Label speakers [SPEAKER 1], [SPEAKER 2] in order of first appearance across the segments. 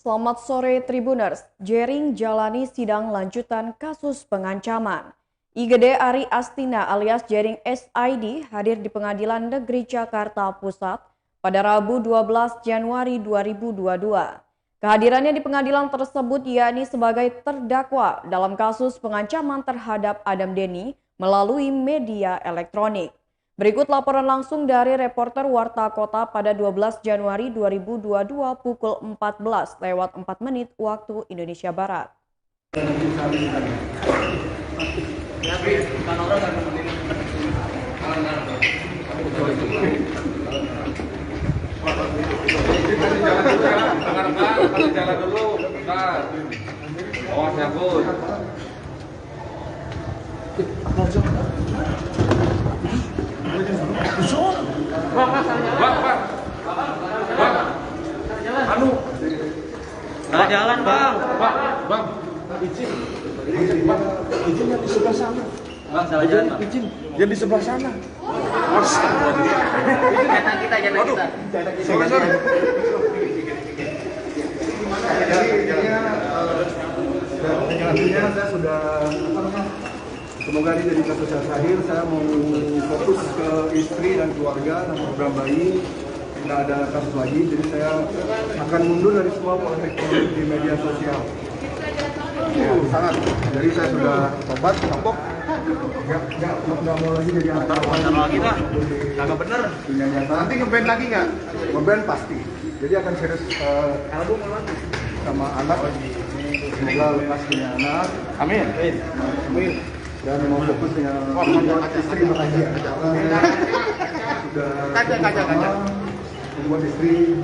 [SPEAKER 1] Selamat sore Tribuners, Jering jalani sidang lanjutan kasus pengancaman. Igede Ari Astina alias Jering SID hadir di Pengadilan Negeri Jakarta Pusat pada Rabu 12 Januari 2022. Kehadirannya di pengadilan tersebut yakni sebagai terdakwa dalam kasus pengancaman terhadap Adam Denny melalui media elektronik. Berikut laporan langsung dari reporter Warta Kota pada 12 Januari 2022 pukul 14:04 waktu Indonesia Barat.
[SPEAKER 2] Jalan dulu, bentar. Awas ya, Bud.
[SPEAKER 3] Bang, jalan bang.
[SPEAKER 2] Bang, izin. Izin yang di sebelah sana.
[SPEAKER 3] Bang, salah jalan bang.
[SPEAKER 2] Izin yang di sebelah sana.
[SPEAKER 3] Jangan kita.
[SPEAKER 2] Sorry.
[SPEAKER 4] Artinya saya sudah semoga ini jadi kasus yang terakhir. Saya mau fokus ke istri dan keluarga dan program bayi. Tidak ada kasus lagi, jadi saya akan mundur dari semua polemik di media sosial. Ya, sangat. Jadi saya sudah tobat, kapok. Nggak mau lagi jadi anak
[SPEAKER 3] lagi pak. Kagak bener.
[SPEAKER 4] dunia nyata. Nanti ngeband lagi nggak? Ngeband pasti. Jadi akan serius album sama anak. Semoga lekas punya anak.
[SPEAKER 2] Amin.
[SPEAKER 4] Amin. Dan mau fokus dengan membuat istri bahagia. Sudah membuat istri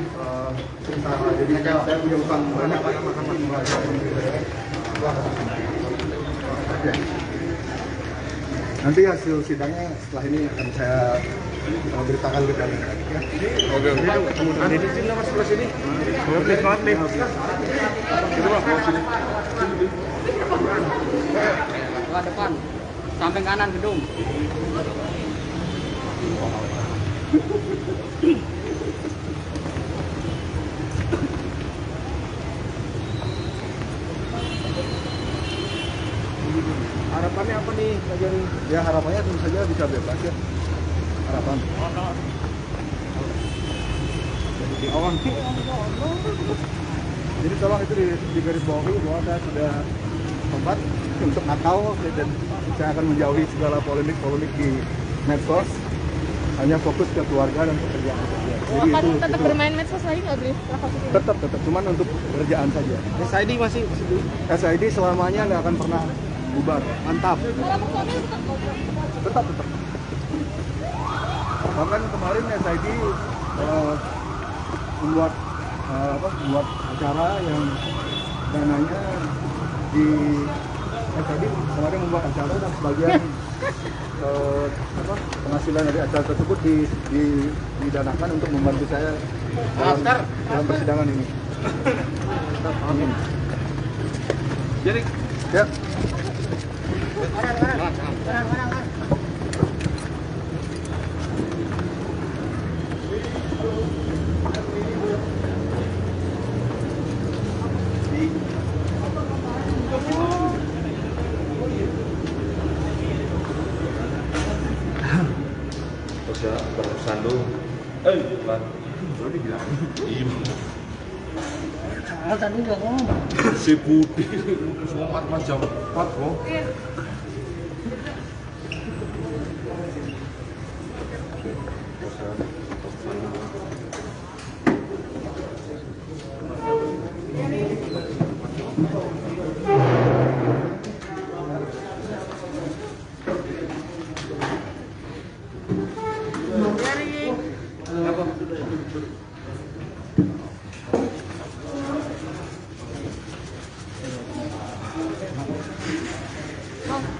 [SPEAKER 4] sengsara. Jadi saya punya utang banyak. Nanti hasil sidangnya setelah ini akan saya beritakan ke kalian. Ya.
[SPEAKER 2] Oke. Kemudian di sini mas sebelah sini. Banget nih. Itu Bang, bawa sini.
[SPEAKER 3] Ke depan. Samping kanan gedung.
[SPEAKER 4] Harapannya apa nih, Pak Joni? Ya harapannya tentu saja bisa bebas ya. Harapan. Jadi tolong itu di garis bawahi bahwa saya sudah tobat untuk Natal dan saya akan menjauhi segala polemik di medsos. Hanya fokus ke keluarga dan pekerjaan saja. Jadi
[SPEAKER 5] akan
[SPEAKER 4] itu
[SPEAKER 5] tetap bermain medsos lagi nggak, Bri? Setelah kasus ini?
[SPEAKER 4] tetap, cuman untuk pekerjaan saja.
[SPEAKER 2] SID masih.
[SPEAKER 4] SID selamanya nggak akan pernah bubar. Mantap.
[SPEAKER 5] Para personil tetap ngobrol.
[SPEAKER 4] Tetap. Bahkan kemarin SID membuat acara yang dananya di SID kemarin membuat acara dan sebagian penghasilan dari acara tersebut didanakan untuk membantu saya dalam persidangan ini. Amin.
[SPEAKER 2] Jadi
[SPEAKER 4] Ya.
[SPEAKER 2] terus ya barusan lu. Bang. Lu dibilang. Iya.
[SPEAKER 5] Tadi udah ngomong.
[SPEAKER 2] Si Budi semua 4 jam 4 bro.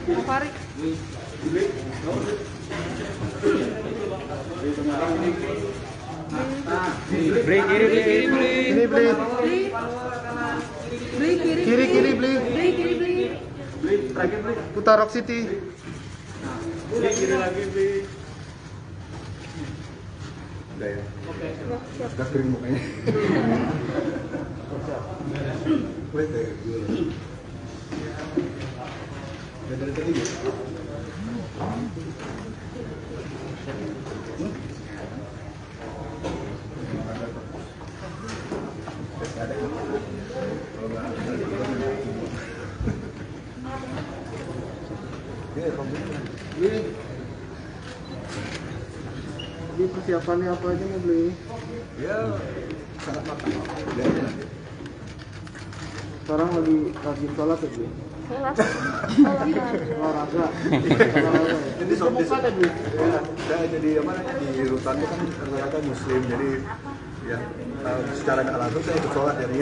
[SPEAKER 5] Mau Farid.
[SPEAKER 3] Bri kiri.
[SPEAKER 4] Ini beli.
[SPEAKER 5] Beli kiri.
[SPEAKER 4] Kiri beli.
[SPEAKER 5] Beli kiri beli.
[SPEAKER 4] Putar Rock City.
[SPEAKER 2] Kiri lagi beli.
[SPEAKER 4] Udah ya. Udah kering mukanya. Wait, gue. Dari tadi ya?
[SPEAKER 2] Ini persiapannya apa aja mau beli?
[SPEAKER 4] Ya, sangat matang.
[SPEAKER 2] Sekarang lagi rajin sholat ya beli?
[SPEAKER 5] Sholat.
[SPEAKER 2] Olahraga.
[SPEAKER 4] Jadi
[SPEAKER 2] Di muka ada beli?
[SPEAKER 4] ya, saya jadi apa namanya di rutan itu kan rata-rata muslim, jadi ya secara nggak langsung saya ikut sholat jadi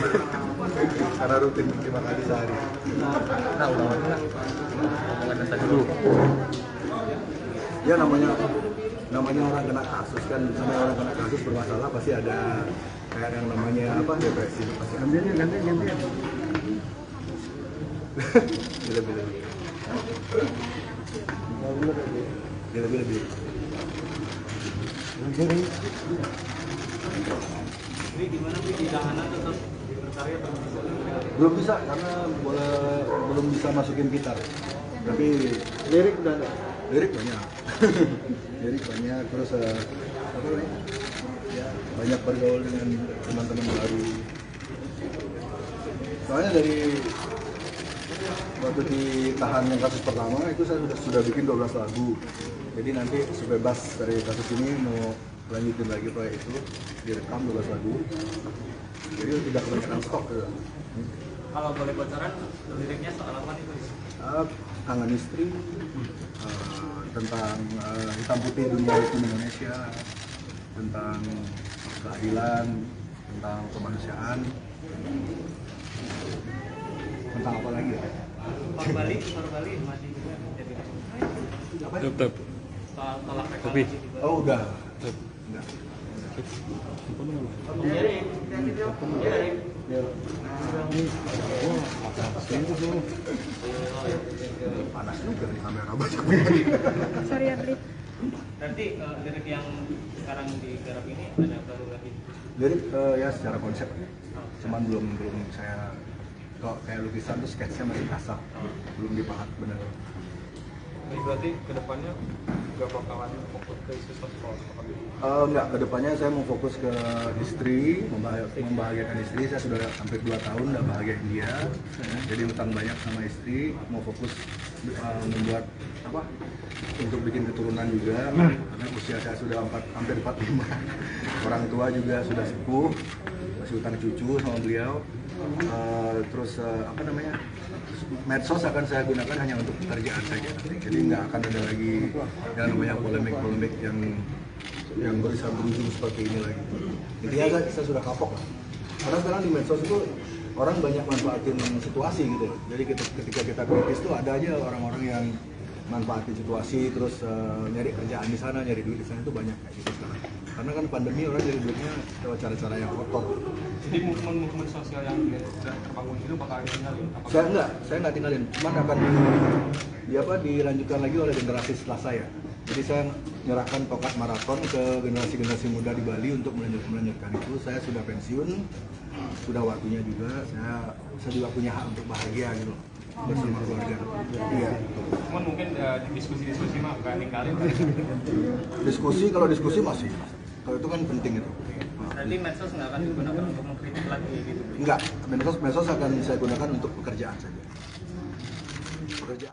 [SPEAKER 4] karena rutin 5 kali sehari.
[SPEAKER 3] Nah, udah omongan dasar dulu.
[SPEAKER 4] Ya namanya orang kena kasus kan, namanya orang kena kasus bermasalah pasti ada kayak yang namanya apa depresi pasti ada.
[SPEAKER 2] Gantian.
[SPEAKER 4] Lebih-lebih. Lebih-lebih.
[SPEAKER 3] Ini gimana sih di tahanan tetap berkarya atau
[SPEAKER 4] Belum bisa karena belum bisa masukin gitar. Tapi
[SPEAKER 2] Lirik udah ada.
[SPEAKER 4] lirik banyak. Lirik banyak terus apa namanya? Ya, banyak bergaul dengan teman-teman baru. Soalnya dari waktu ditahan yang kasus pertama itu saya sudah bikin 12 lagu. Jadi nanti sebebas dari kasus ini mau lanjutin lagi proyek itu, direkam 12 lagu. Jadi tidak kebanyakan stok gitu.
[SPEAKER 3] kalau boleh bocoran liriknya soal apa nih Mas?
[SPEAKER 4] Tangan istri, tentang hitam putih dunia hukum Indonesia, tentang keadilan, tentang kemanusiaan, tentang apa lagi ya?
[SPEAKER 3] Soal Bali masih juga jadi
[SPEAKER 4] Apa?
[SPEAKER 3] soal tolak reklamasi di Bali.
[SPEAKER 4] Oh udah. Udah. Panas juga nih kamera banyak.
[SPEAKER 5] Sorry ya, Bri.
[SPEAKER 3] Berarti lirik yang sekarang digarap ini ada baru lagi.
[SPEAKER 4] Jadi ya secara konsep, cuman belum saya kok kayak lukisan tuh sketsnya masih kasar, belum dipahat bener.
[SPEAKER 6] Berarti kedepannya nggak bakalan fokus ke isu sosial seperti itu?
[SPEAKER 4] Enggak, kedepannya saya mau fokus ke istri, membahagiakan istri. Saya sudah hampir 2 tahun nggak bahagiain dia, jadi utang banyak sama istri. Mau fokus membuat apa? Untuk bikin keturunan juga, karena usia saya sudah hampir 45. Orang tua juga sudah sepuh, masih utang cucu sama beliau. Terus apa namanya? Medsos akan saya gunakan hanya untuk pekerjaan saja. Jadi nggak akan ada lagi yang namanya polemik-polemik yang bisa berujung seperti ini lagi. Intinya saya sudah kapok lah. Karena sekarang di medsos itu orang banyak manfaatin situasi gitu. Jadi ketika kita kritis tuh ada aja orang-orang yang manfaatin situasi, terus nyari kerjaan di sana, nyari duit di sana, itu banyak kayak gitu sekarang. Karena kan pandemi orang nyari duitnya lewat cara-cara yang kotor.
[SPEAKER 6] Jadi movement sosial yang terbangun itu bakal ditinggalin?
[SPEAKER 4] Saya nggak tinggalin, cuman akan dilanjutkan lagi oleh generasi setelah saya. Jadi saya menyerahkan tongkat maraton ke generasi muda di Bali untuk melanjutkan itu. Saya sudah pensiun, sudah waktunya juga. Saya juga punya hak untuk bahagia gitu bersama keluarga. Iya.
[SPEAKER 6] Cuman mungkin diskusi-diskusi mah nggak ninggalin.
[SPEAKER 4] Kalau diskusi masih. Kalau itu kan penting itu.
[SPEAKER 3] Berarti medsos nggak akan digunakan untuk mengkritik lagi gitu?
[SPEAKER 4] Enggak, medsos akan saya gunakan untuk pekerjaan saja. Pekerjaan.